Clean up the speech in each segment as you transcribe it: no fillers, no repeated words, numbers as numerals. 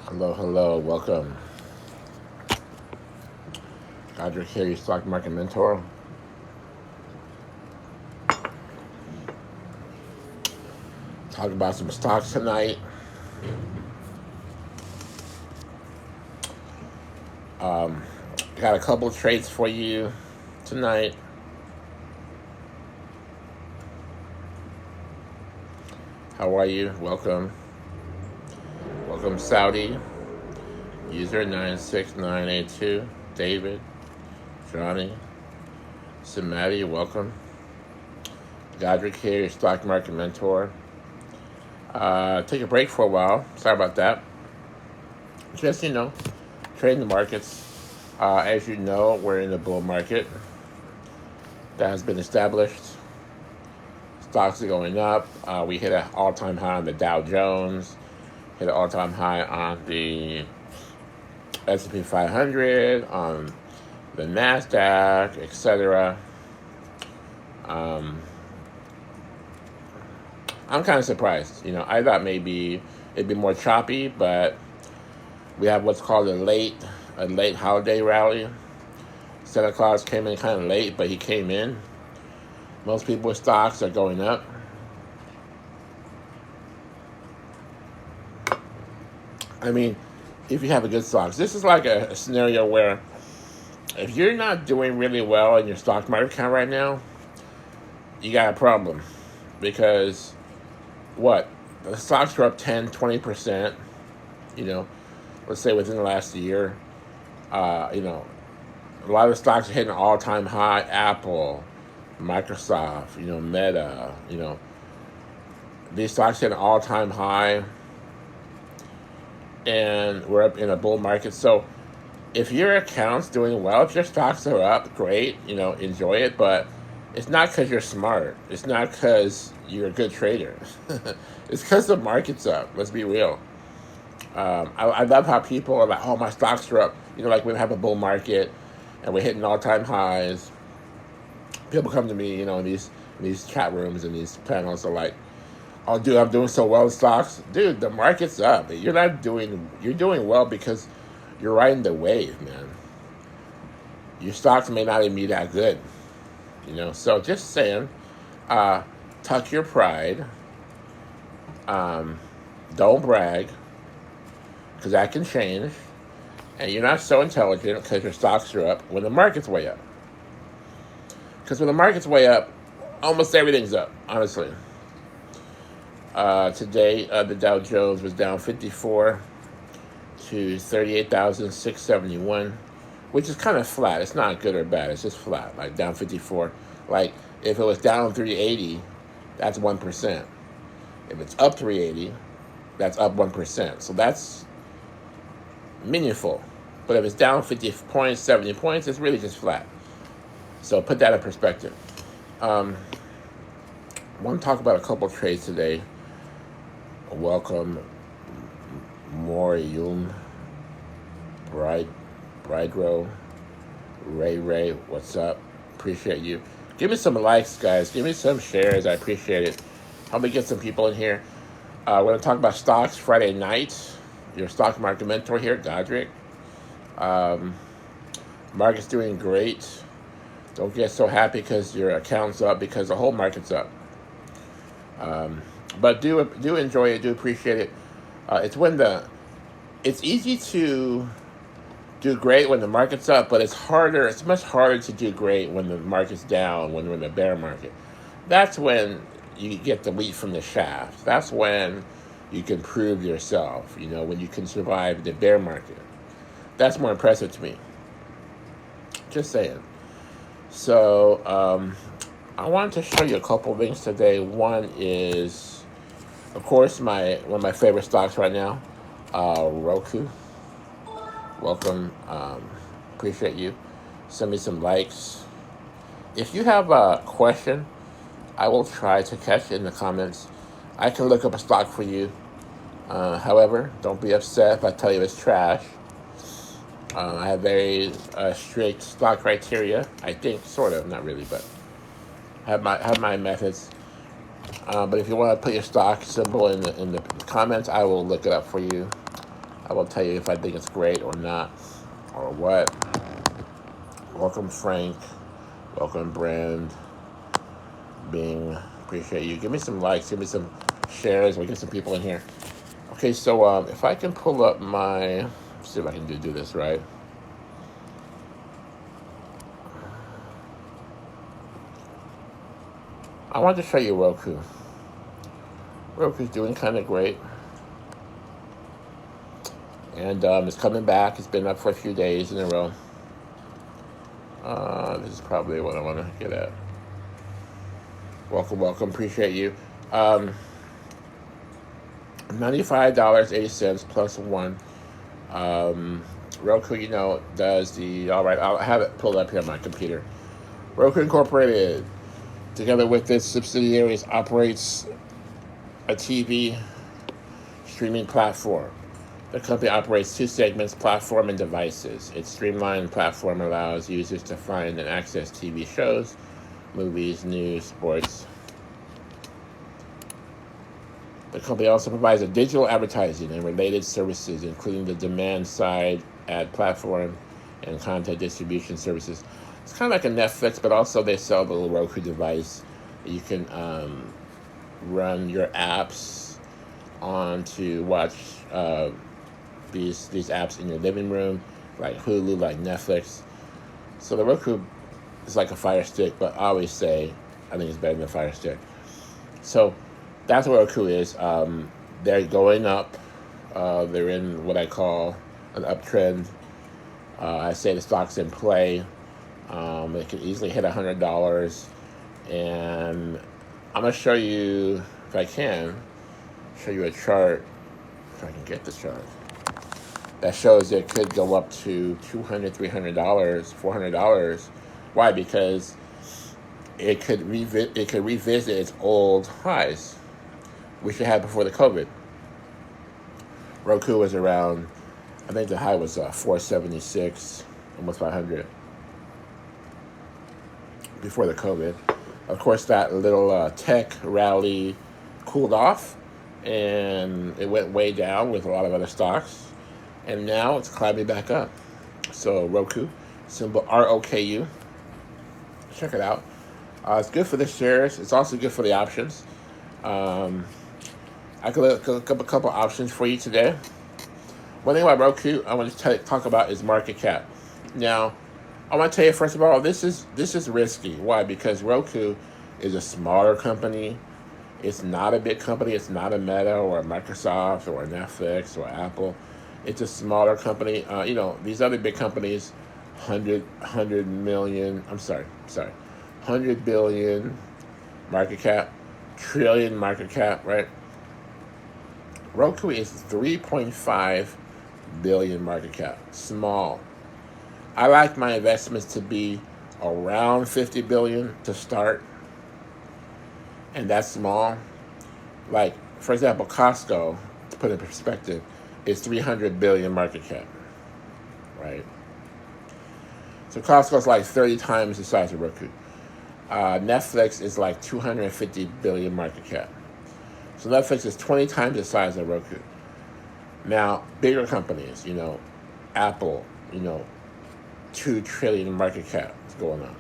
Hello, hello, welcome. Godric here, your stock market mentor. Talk about some stocks tonight. Got a couple trades for you tonight. How are you? Welcome. Welcome, Saudi. User 96982. David. Johnny. Samadi, welcome. Godric here, your stock market mentor. Take a break for a while. Sorry about that. Just, trading the markets. As you know, we're in a bull market. That has been established. Stocks are going up. We hit an all-time high on the Dow Jones. Hit an all-time high on the S&P 500, on the NASDAQ, etc. I'm kind of surprised. I thought maybe it'd be more choppy, but we have what's called a late holiday rally. Santa Claus came in kind of late, but he came in. Most people's stocks are going up. I mean, if you have a good stocks, this is like a scenario where if you're not doing really well in your stock market account right now, you got a problem. Because the stocks are up 10, 20%, let's say within the last year. A lot of stocks are hitting an all-time high. Apple, Microsoft, Meta, these stocks hit an all-time high, and we're up in a bull market. So if your account's doing well, if your stocks are up, great, enjoy it, but it's not because you're smart. It's not because you're a good trader. It's because the market's up. Let's be real. I love how people are like, oh, my stocks are up. Like we have a bull market and we're hitting all-time highs. People come to me, in these chat rooms and these panels are like, oh, dude, I'm doing so well in stocks. Dude, the market's up. You're doing well because you're riding the wave, man. Your stocks may not even be that good, So just saying, tuck your pride. Don't brag, because that can change. And you're not so intelligent because your stocks are up when the market's way up. Because when the market's way up, almost everything's up, honestly. Today, the Dow Jones was down 54 to 38,671, which is kind of flat. It's not good or bad. It's just flat, like down 54. Like if it was down 380, that's 1%. If it's up 380, that's up 1%. So that's meaningful. But if it's down 50 points, 70 points, it's really just flat. So put that in perspective. I want to talk about a couple trades today. Welcome, Morium, Bridro, Ray, what's up? Appreciate you. Give me some likes, guys. Give me some shares. I appreciate it. Help me get some people in here. We're going to talk about stocks Friday night. Your stock market mentor here, Godric. Market's doing great. Don't get so happy because your account's up, because the whole market's up. But do enjoy it, do appreciate it. It's easy to do great when the market's up, but it's much harder to do great when the market's down, when we're in the bear market. That's when you get the wheat from the shaft. That's when you can prove yourself, when you can survive the bear market. That's more impressive to me. Just saying. So, I wanted to show you a couple of things today. One is, of course, one of my favorite stocks right now, ROKU. Welcome. Appreciate you. Send me some likes. If you have a question I will try to catch it in the comments. I can look up a stock for you. However, don't be upset if I tell you it's trash. I have very strict stock criteria. I think, sort of, not really, but have my methods. But if you want to put your stock symbol in the comments, I will look it up for you. I will tell you if I think it's great or not, or what. Welcome, Frank. Welcome, Brand. Bing. Appreciate you. Give me some likes. Give me some shares. We'll get some people in here. Okay, so if I can pull up my... see if I can do this right. I want to show you Roku. Roku's doing kind of great. And it's coming back. It's been up for a few days in a row. This is probably what I want to get at. Welcome, welcome. Appreciate you. $95.80 plus one. Roku, does the... all right, I'll have it pulled up here on my computer. Roku Incorporated, together with its subsidiaries, operates a TV streaming platform. The company operates two segments, platform and devices. Its streamlined platform allows users to find and access TV shows, movies, news, sports. The company also provides a digital advertising and related services, including the demand-side ad platform and content distribution services. It's kind of like a Netflix, but also they sell the little Roku device. You can run your apps on to watch these apps in your living room, like Hulu, like Netflix. So the Roku is like a Fire Stick, but I always say I think it's better than a Fire Stick. So that's what Roku is. They're going up. They're in what I call an uptrend. I say the stock's in play. It can easily hit $100. And I'm going to show you, if I can, show you a chart, if I can get the chart, that shows it could go up to $200, $300, $400. Why? Because it could revisit its old highs, which it had before the COVID. Roku was around, I think the high was 476, almost 500, before the COVID. Of course, that little tech rally cooled off, and it went way down with a lot of other stocks, and now it's climbing back up. So Roku, symbol ROKU. Check it out. It's good for the shares. It's also good for the options. I could look up a couple options for you today. One thing about Roku I want to talk about is market cap. Now, I want to tell you, first of all, this is risky. Why? Because Roku is a smaller company. It's not a big company. It's not a Meta or a Microsoft or a Netflix or Apple. It's a smaller company. These other big companies, 100 billion market cap, trillion market cap, right? Roku is 3.5 billion market cap, small. I like my investments to be around 50 billion to start, and that's small. Like, for example, Costco, to put it in perspective, is 300 billion market cap, right? So Costco's like 30 times the size of Roku. Netflix is like 250 billion market cap. So Netflix is 20 times the size of Roku. Now, bigger companies, Apple, 2 trillion market cap is going on.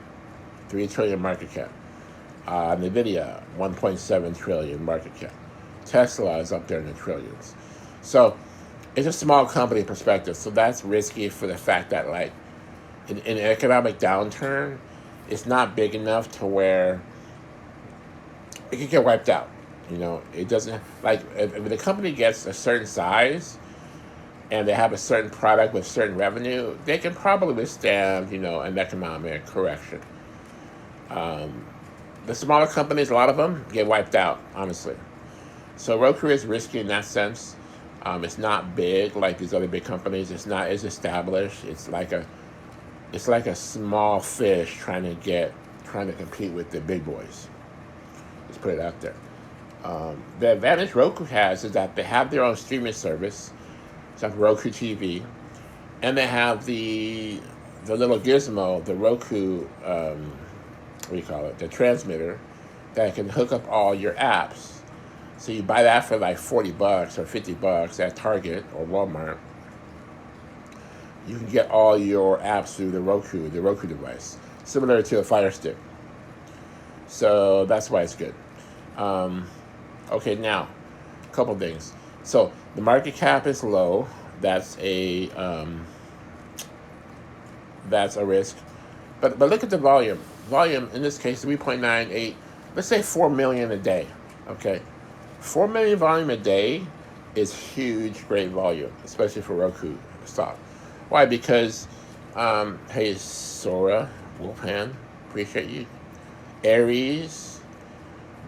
3 trillion market cap. NVIDIA, 1.7 trillion market cap. Tesla is up there in the trillions. So it's a small company perspective. So that's risky for the fact that, like, in an economic downturn, it's not big enough to where it can get wiped out. It doesn't, like, if the company gets a certain size and they have a certain product with certain revenue, they can probably withstand, an economic correction. The smaller companies, a lot of them, get wiped out, honestly. So Roku is risky in that sense. It's not big like these other big companies. It's not as established. It's like a small fish trying to compete with the big boys. Let's put it out there. The advantage Roku has is that they have their own streaming service. It's like Roku TV, and they have the little gizmo, the Roku, what do you call it, the transmitter that can hook up all your apps. So you buy that for like $40 or $50 at Target or Walmart. You can get all your apps through the Roku device, similar to a Fire Stick. So that's why it's good. Okay, now, a couple things. So the market cap is low. That's a risk. But look at the volume. Volume in this case 3.98. Let's say 4 million a day. Okay, 4 million volume a day is huge, great volume, especially for Roku stock. Why? Because hey, Sora, Wolfhand, appreciate you. Aries,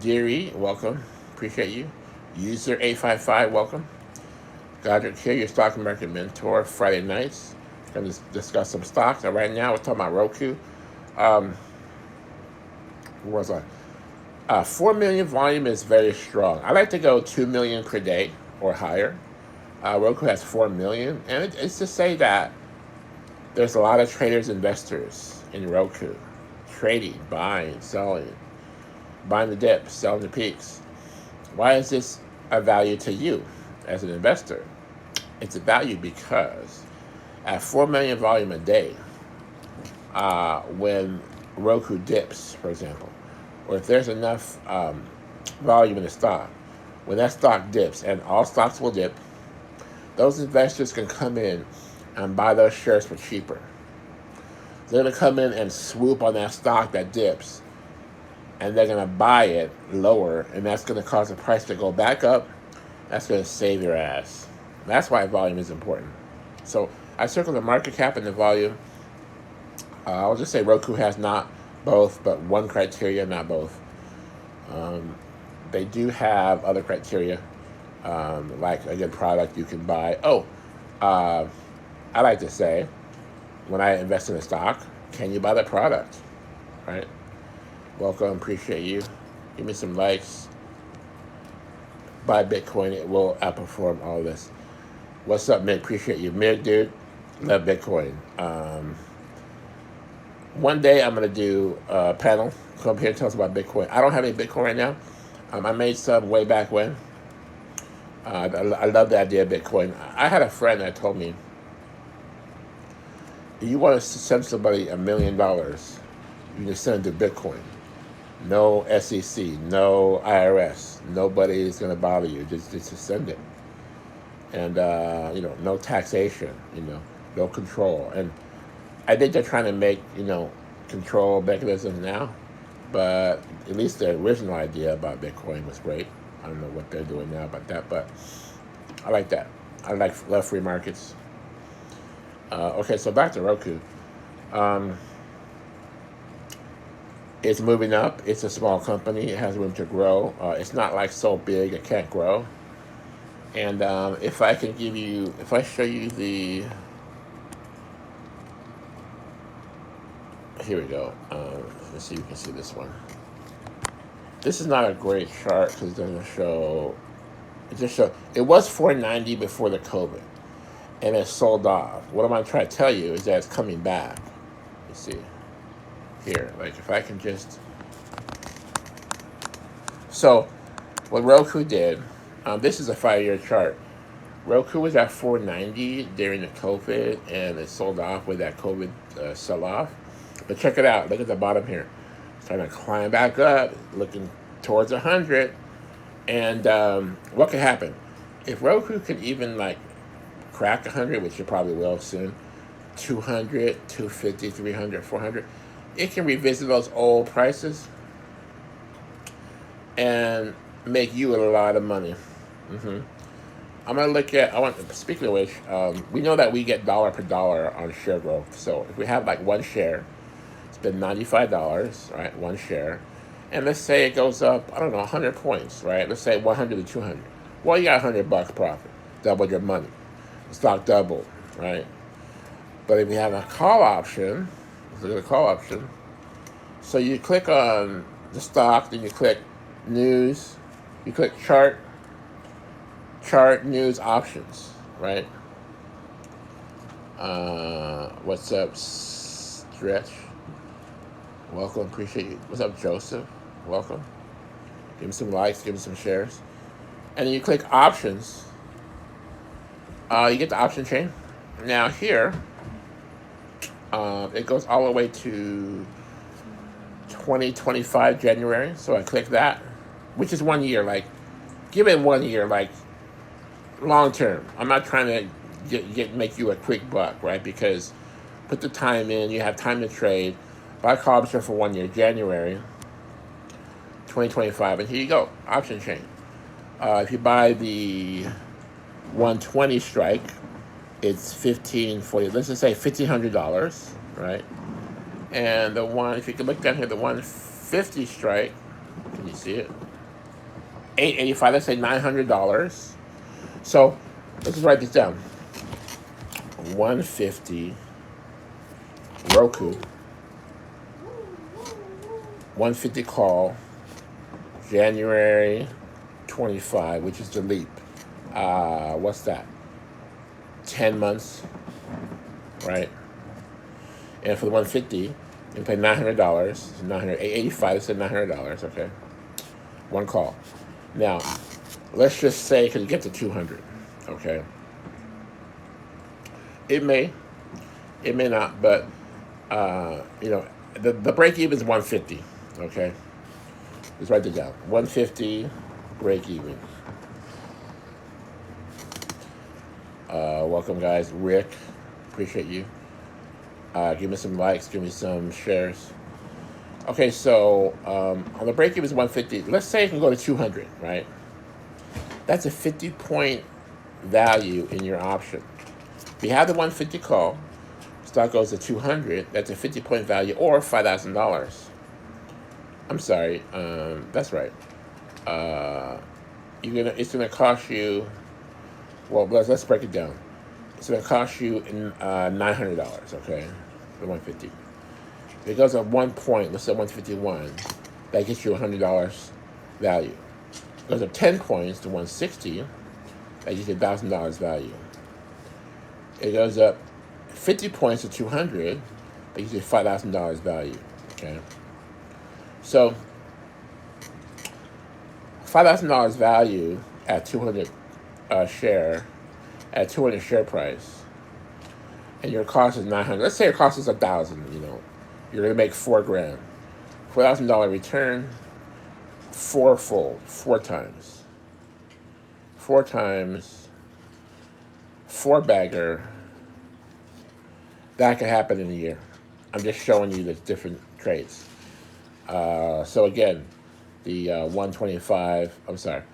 Deary, welcome, appreciate you. User 855, welcome. Godric here, your stock market mentor. Friday nights, going to discuss some stocks. And right now, we're talking about Roku. What was I? 4 million volume is very strong. I like to go 2 million per day or higher. Roku has 4 million, and it's to say that there's a lot of traders, investors in Roku, trading, buying, selling, buying the dips, selling the peaks. Why is this a value to you as an investor? It's a value because at 4 million volume a day, when Roku dips, for example, or if there's enough volume in the stock, when that stock dips, and all stocks will dip, those investors can come in and buy those shares for cheaper. They're going to come in and swoop on that stock that dips, and they're going to buy it lower, and that's going to cause the price to go back up. That's going to save your ass. That's why volume is important. So I circled the market cap and the volume. I'll just say Roku has not both, but one criteria, not both. They do have other criteria, like a good product you can buy. I like to say, when I invest in a stock, can you buy the product? Right? Welcome, appreciate you. Give me some likes. Buy Bitcoin, it will outperform all this. What's up, Mick? Appreciate you. Mick, dude, love Bitcoin. One day I'm going to do a panel. Come up here and tell us about Bitcoin. I don't have any Bitcoin right now. I made some way back when. I love the idea of Bitcoin. I had a friend that told me, if you want to send somebody $1 million, you can send it to Bitcoin. No SEC, no IRS. Nobody is going to bother you. Just send it. And, no taxation, no control. And I think they're trying to make, control mechanisms now. But at least the original idea about Bitcoin was great. I don't know what they're doing now about that, but I like that. I love free markets. Okay, so back to Roku. It's moving up. It's a small company. It has room to grow. It's not like so big it can't grow. And if I show you the, here we go. Let's see if you can see this one. This is not a great chart because it doesn't show. It was 490 before the COVID, and it sold off. What I'm trying to tell you is that it's coming back. You see here, like if I can just. So, what Roku did. This is a 5-year chart. Roku was at 490 during the COVID, and it sold off with that COVID sell-off. But check it out. Look at the bottom here. It's trying to climb back up, looking towards 100. And what could happen? If Roku could even crack 100, which it probably will soon, 200, 250, 300, 400, it can revisit those old prices and make you a lot of money. I'm going to look at, speaking of which, we know that we get dollar per dollar on share growth. So if we have one share, it's been $95, right? One share. And let's say it goes up, 100 points, right? Let's say 100 to 200. Well, you got $100 profit, double your money. The stock doubled, right? But if you have a call option, let's look at the call option. So you click on the stock, then you click news. You click chart news options, right? What's up, Stretch? Welcome, appreciate you. What's up, Joseph? Welcome. Give me some likes, give me some shares. And then you click options. You get the option chain. Now here, it goes all the way to 2025 January. So I click that, which is 1 year. Like, give it 1 year, like long term. I'm not trying to make you a quick buck, right? Because put the time in, you have time to trade. Buy call option for 1 year, January 2025, and here you go, option chain. If you buy the 120 strike, it's $1,540. Let's just say $1,500, right? And the one, if you can look down here, the 150 strike, can you see it? $885. Let's say $900. So let's just write this down. 150 Roku, 150 call, January 25, which is the leap. What's that? 10 months, right? And for the 150, you can pay $900. $885. Let's say $900. Okay, one call. Now, let's just say because you get to 200. Okay, it may not, but the break even is 150. Okay, let's write it down. 150 break even. Welcome, guys. Rick, appreciate you. Give me some likes, give me some shares. Okay, so on the break even is 150. Let's say it can go to 200, right? That's a 50-point value in your option. If you have the 150 call, stock goes to 200. That's a 50-point value, or $5,000. I'm sorry. That's right. It's gonna cost you. Well, let's break it down. It's gonna cost you $900. Okay, the 150. If it goes at 1 point, let's say 151, that gets you $100 value. It goes up 10 points to 160, that gets you $1,000 value. It goes up 50 points to 200, that gives you $5,000 value. Okay, so $5,000 value at 200 share, at 200 share price, and your cost is 900. Let's say your cost is 1,000. You're gonna make $4,000. $4,000 return, fourfold, 4 times, 4-bagger. That could happen in a year. I'm just showing you the different trades. So again, the 125. I'm sorry,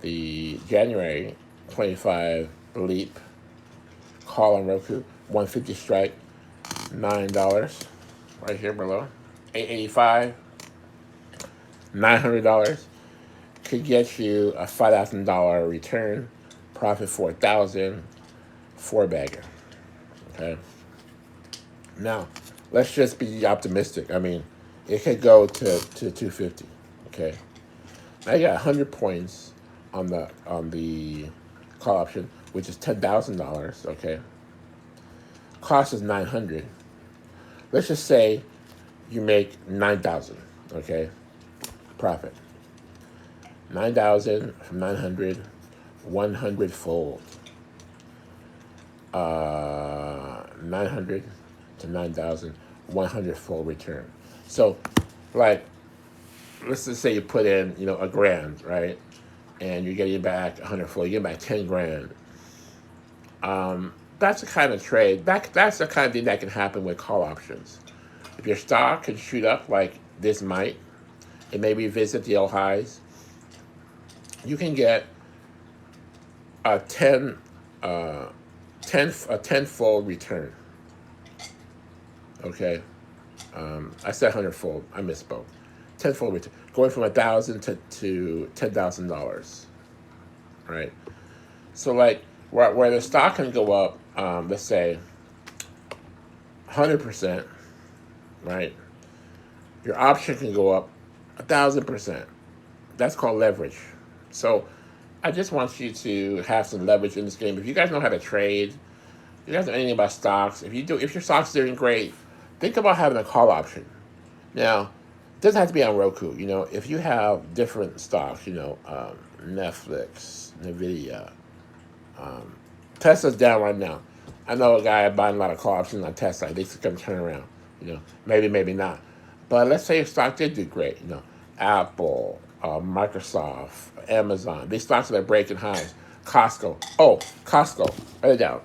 the January 25 leap call on Roku, 150 strike, $9 right here below. $885, $900 could get you a $5,000 return, profit 4,000, 4-bagger. Okay. Now, let's just be optimistic. I mean, it could go to 250. Okay. Now you got 100 points on the call option, which is $10,000. Okay. Cost is 900. Let's just say you make 9,000. Okay. Profit. 9,000 from 900, 100 fold. 900 to 9,000, 100 fold return. So, like, let's just say you put in, $1,000, right? And you're getting back 100 fold. You get back 10 grand. That's the kind of trade. That's the kind of thing that can happen with call options. If your stock can shoot up like this might, and maybe revisit the old highs, you can get a 10-fold return. Okay, I said 100-fold. I misspoke. 10-fold return, going from $1,000 to $10,000. Right. So like where the stock can go up, let's say 100%. Right. Your option can go up 1,000%. That's called leverage. So I just want you to have some leverage in this game. If you guys know how to trade, if you guys know anything about stocks, if your stock's doing great, think about having a call option. Now, it doesn't have to be on Roku. If you have different stocks, Netflix, Nvidia, um, Tesla's down right now. I know a guy buying a lot of call options on Tesla. They could turn around. Maybe, maybe not. But let's say your stock did do great. Apple, Microsoft, Amazon. These stocks that are breaking highs. Costco. Oh, Costco. Write it down.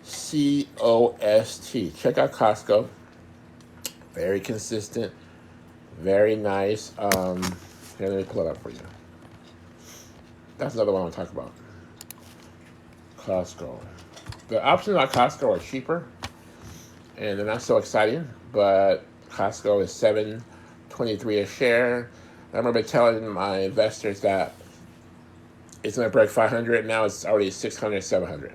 COST. Check out Costco. Very consistent. Very nice. Here, let me pull it up for you. That's another one I want to talk about. Costco. The options on Costco are cheaper, and they're not so exciting. But Costco is $7.23 a share. I remember telling my investors that it's going to break 500. Now it's already 600, 700.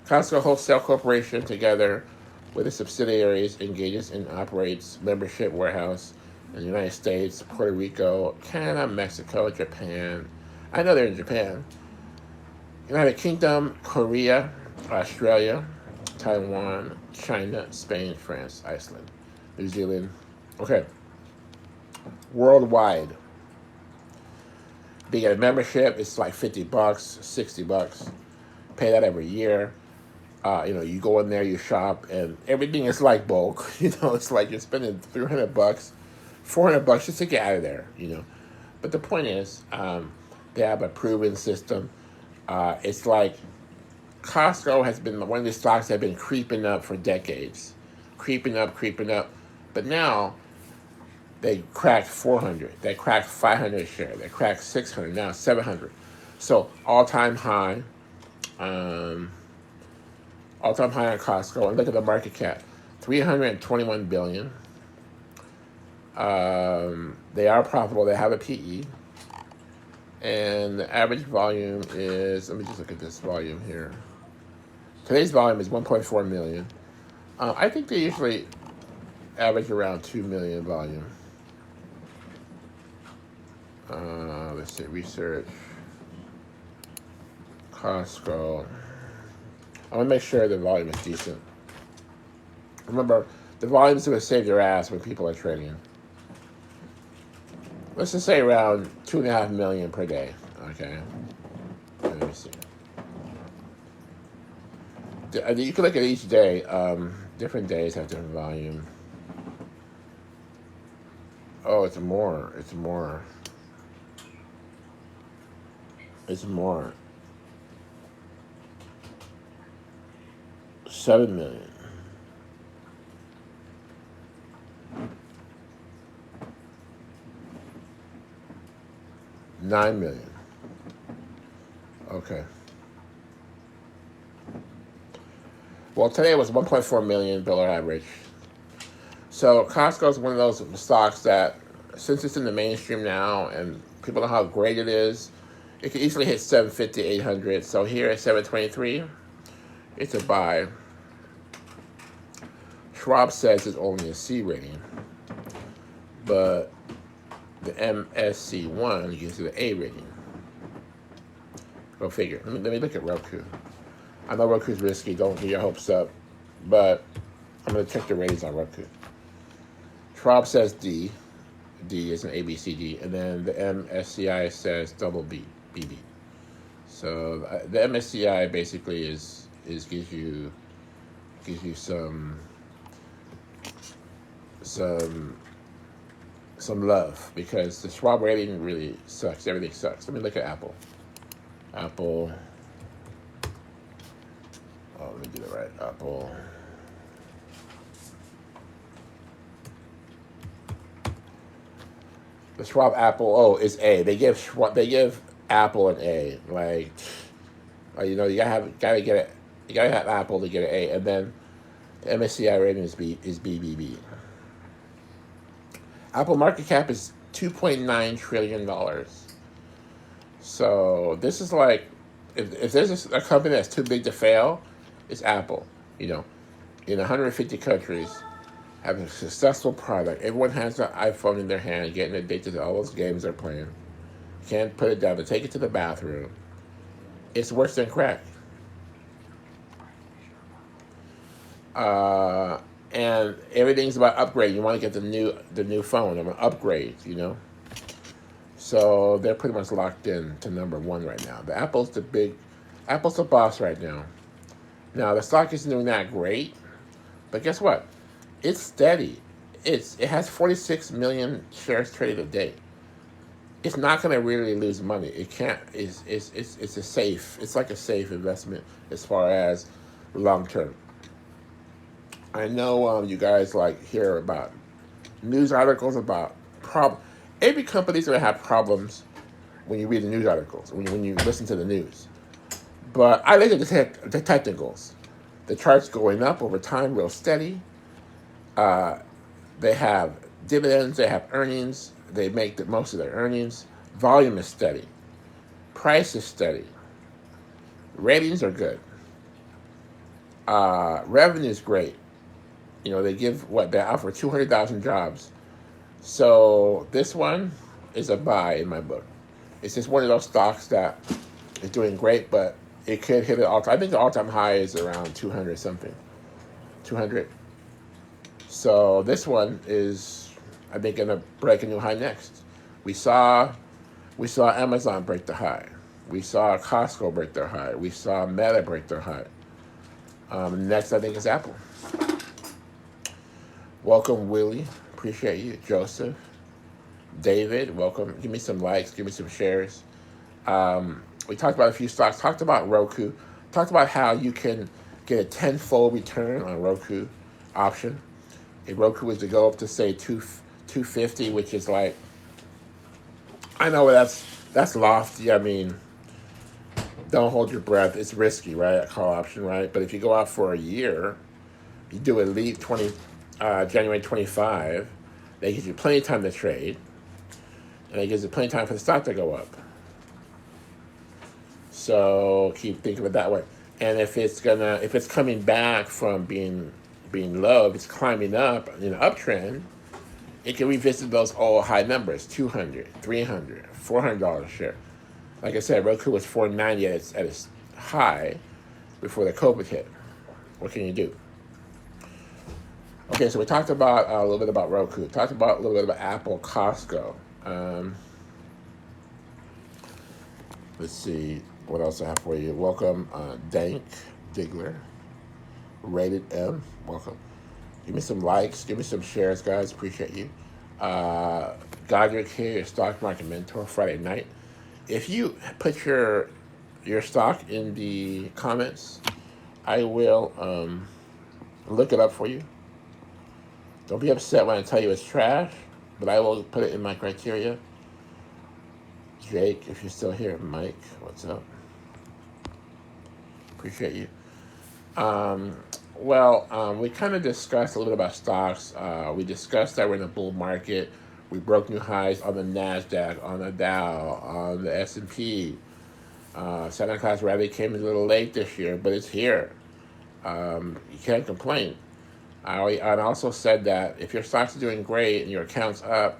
Costco Wholesale Corporation, together with its subsidiaries, engages and operates membership warehouse in the United States, Puerto Rico, Canada, Mexico, Japan. I know they're in Japan. United Kingdom, Korea, Australia, Taiwan, China, Spain, France, Iceland, New Zealand. Okay. Worldwide. Being a membership, it's like $50, $60. Pay that every year. You go in there, you shop, and everything is like bulk. It's like you're spending $300, $400 just to get out of there. But the point is, they have a proven system. It's like Costco has been one of the stocks that have been creeping up for decades, creeping up. But now they cracked 400. They cracked 500 a share. They cracked 600. Now 700. So all-time high. All-time high on Costco. And look at the market cap, $321 billion. They are profitable. They have a PE. And the average volume is, let me just look at this volume here. Today's volume is 1.4 million. I think they usually average around 2 million volume. Let's see, research. Costco. I want to make sure the volume is decent. Remember, the volume is going to save your ass when people are trading. Let's just say around 2.5 million per day. Okay. Let me see. You can look at each day. Different days have different volume. Oh, it's more. 7 million. $9 million. Okay. Well, today was 1.4 million dollar average. So Costco is one of those stocks that, since it's in the mainstream now and people know how great it is, it can easily hit 750, 800. So here at 723, it's a buy. Schwab says it's only a C rating, but the MSC1 gives it an A rating. Go figure. Let me look at Roku. I know Roku's risky. Don't get your hopes up, but I'm going to check the ratings on Roku. Schwab says D. D is an ABCD, and then the MSCI says double B, BB. So the MSCI basically is gives you some love, because the Schwab rating really sucks. Everything sucks. Let me look at Apple. Apple. Oh, let me get it right. Apple. The Schwab Apple, is A. They give Apple an A. You gotta get it. You gotta have Apple to get an A, and then the MSCI rating is BBB. Apple market cap is $2.9 trillion. So this is like, if there's a company that's too big to fail, it's Apple. In 150 countries, have a successful product. Everyone has an iPhone in their hand, getting addicted to all those games they're playing. You can't put it down to take it to the bathroom. It's worse than crack. Uh, and everything's about upgrade. You want to get the new phone. I'm an upgrade, you know. So they're pretty much locked in to number one right now. Apple's the boss right now. Now the stock isn't doing that great, but guess what? It's steady. It has 46 million shares traded a day. It's not going to really lose money. It can't. It's a safe. It's like a safe investment as far as long term. I know you guys like hear about news articles about Every company's going to have problems when you read the news articles, when you listen to the news. But I look at the technicals. The chart's going up over time, real steady. They have dividends, they have earnings, they make the most of their earnings. Volume is steady. Price is steady. Ratings are good. Revenue is great. You know, they offer 200,000 jobs. So this one is a buy in my book. It's just one of those stocks that is doing great, but it could hit it all. I think the all-time high is around 200 something. 200. So this one is, I think, going to break a new high next. We saw Amazon break the high. We saw Costco break their high. We saw Meta break their high. Next, I think, is Apple. Welcome, Willie. Appreciate you. Joseph. David, welcome. Give me some likes. Give me some shares. We talked about a few stocks. Talked about ROKU. Talked about how you can get a tenfold return on ROKU option. If ROKU was to go up to, say, 250, which is like, I know that's lofty. I mean, don't hold your breath. It's risky, right? A call option, right? But if you go out for a year, you do a leap January 25, that gives you plenty of time to trade, and it gives you plenty of time for the stock to go up. So keep thinking of it that way. And if it's coming back from being low, if it's climbing up in an uptrend, it can revisit those old high numbers, $200, $300, $400 a share. Like I said, Roku was $490 at its high before the COVID hit. What can you do? Okay, so we talked about a little bit about Roku. Talked about a little bit about Apple, Costco. Let's see what else I have for you. Welcome, Dank Diggler, Rated M. Welcome. Give me some likes. Give me some shares, guys. Appreciate you. Godric here, your stock market mentor, Friday night. If you put your stock in the comments, I will look it up for you. Don't be upset when I tell you it's trash, but I will put it in my criteria. Jake, if you're still here. Mike, what's up? Appreciate you. We kind of discussed a little bit about stocks. We discussed that we're in a bull market. We broke new highs on the NASDAQ, on the Dow, on the S&P. Santa Claus rally came a little late this year, but it's here. You can't complain. I also said that if your stock's doing great and your account's up,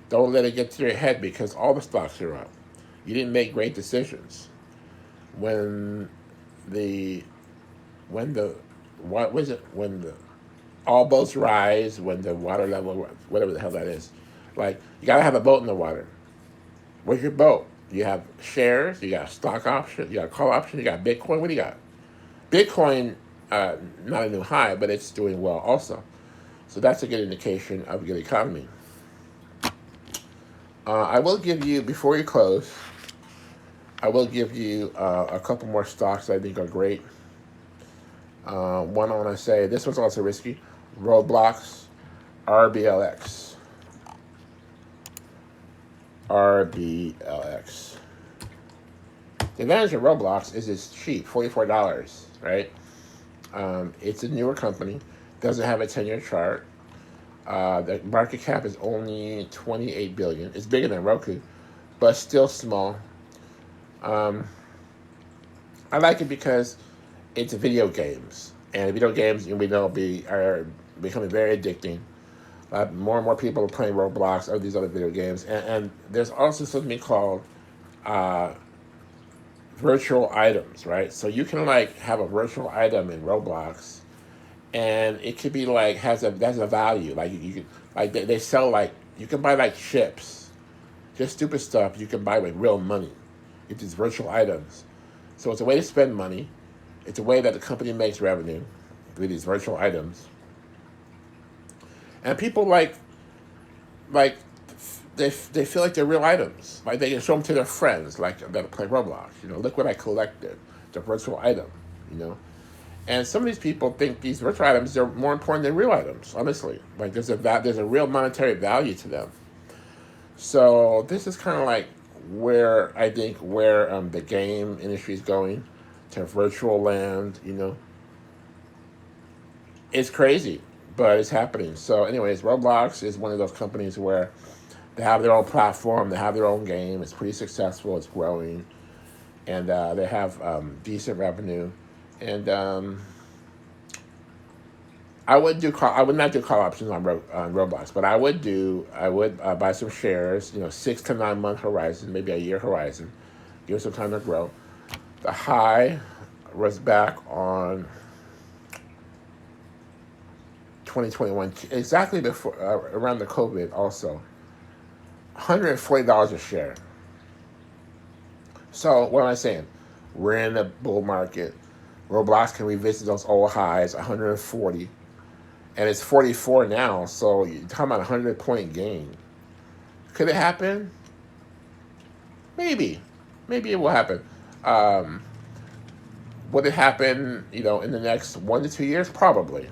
don't let it get to your head because all the stocks are up. You didn't make great decisions. When all boats rise, when the water level, whatever the hell that is, like you gotta have a boat in the water. Where's your boat? You have shares, you got a stock option, you got a call option, you got Bitcoin. What do you got? Bitcoin, not a new high, but it's doing well also. So that's a good indication of a good economy. I will give you, before you close, I will give you a couple more stocks that I think are great. One I want to say, this one's also risky, Roblox, RBLX. RBLX. The advantage of Roblox is it's cheap, $44, right? It's a newer company, doesn't have a 10-year chart. The market cap is only $28 billion. It's bigger than Roku, but still small. I like it because it's video games, and video games we know are becoming very addicting. More and more people are playing Roblox or these other video games, and there's also something called uh, virtual items, right? So you can like have a virtual item in Roblox, and it could be like has a value. Like you can like they sell like you can buy like chips, just stupid stuff you can buy with real money. It's these virtual items. So it's a way to spend money. It's a way that the company makes revenue with these virtual items. And people like they feel like they're real items. Like they can show them to their friends, like that play Roblox. Look what I collected, the virtual item. You know, and some of these people think these virtual items are more important than real items. Honestly, like there's a real monetary value to them. So this is kind of like where I think where the game industry is going to virtual land. It's crazy, but it's happening. So, anyways, Roblox is one of those companies where they have their own platform, they have their own game. It's pretty successful. It's growing, and they have decent revenue. And I would not do call options on Roblox, but I would buy some shares. 6 to 9 month horizon, maybe a year horizon. Give it some time to grow. The high was back on 2021, exactly before around the COVID. Also, $140 a share. So what am I saying? We're in a bull market. Roblox can revisit those old highs, 140, and it's 44 now. So you're talking about a 100-point gain. Could it happen? Maybe it will happen. Um, Would it happen? In the next 1 to 2 years? Probably.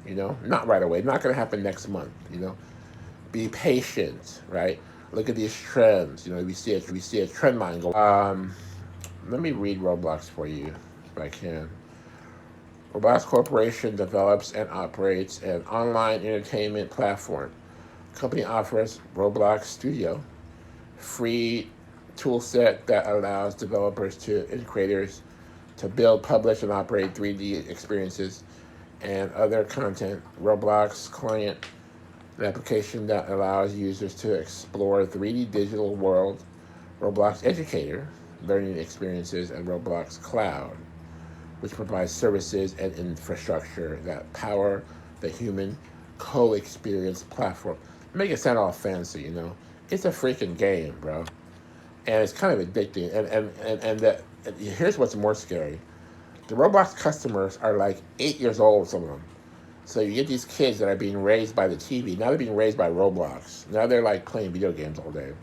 Not right away. Not going to happen next month. Be patient, right? Look at these trends. We see a trend line go. Let me read Roblox for you, if I can. Roblox Corporation develops and operates an online entertainment platform. Company offers Roblox Studio, free tool set that allows developers and creators to build, publish, and operate 3D experiences and other content. Roblox Client, an application that allows users to explore 3D digital world. Roblox Educator, learning experiences, and Roblox Cloud, which provides services and infrastructure that power the human co-experience platform. Make it sound all fancy. It's a freaking game, bro, and it's kind of addicting. And here's what's more scary: the Roblox customers are like 8 years old, some of them. So you get these kids that are being raised by the TV. Now they're being raised by Roblox. Now they're like playing video games all day.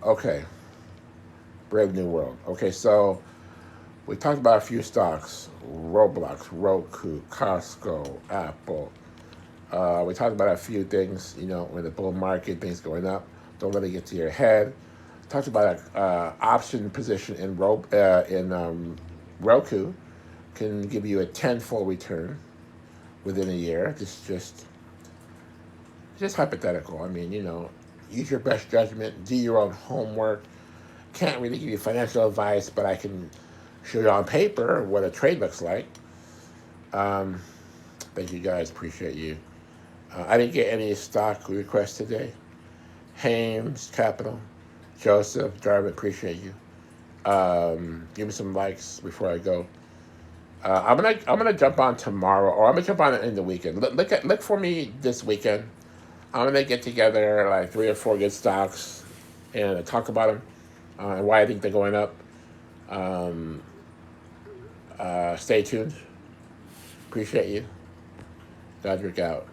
Okay, brave new world. Okay, so we talked about a few stocks: Roblox, Roku, Costco, Apple. We talked about a few things. When the bull market, things going up. Don't let it get to your head. Talked about an option position in Roku. Can give you a tenfold return within a year. Just hypothetical. I mean, use your best judgment. Do your own homework. Can't really give you financial advice, but I can show you on paper what a trade looks like. Thank you guys. Appreciate you. I didn't get any stock requests today. Hames Capital, Joseph, Jarvis, appreciate you. Give me some likes before I go. I'm gonna jump on tomorrow, or I'm gonna jump on in the weekend. Look for me this weekend. I'm gonna get together like 3 or 4 good stocks and talk about them and why I think they're going up. Stay tuned. Appreciate you. Godric out.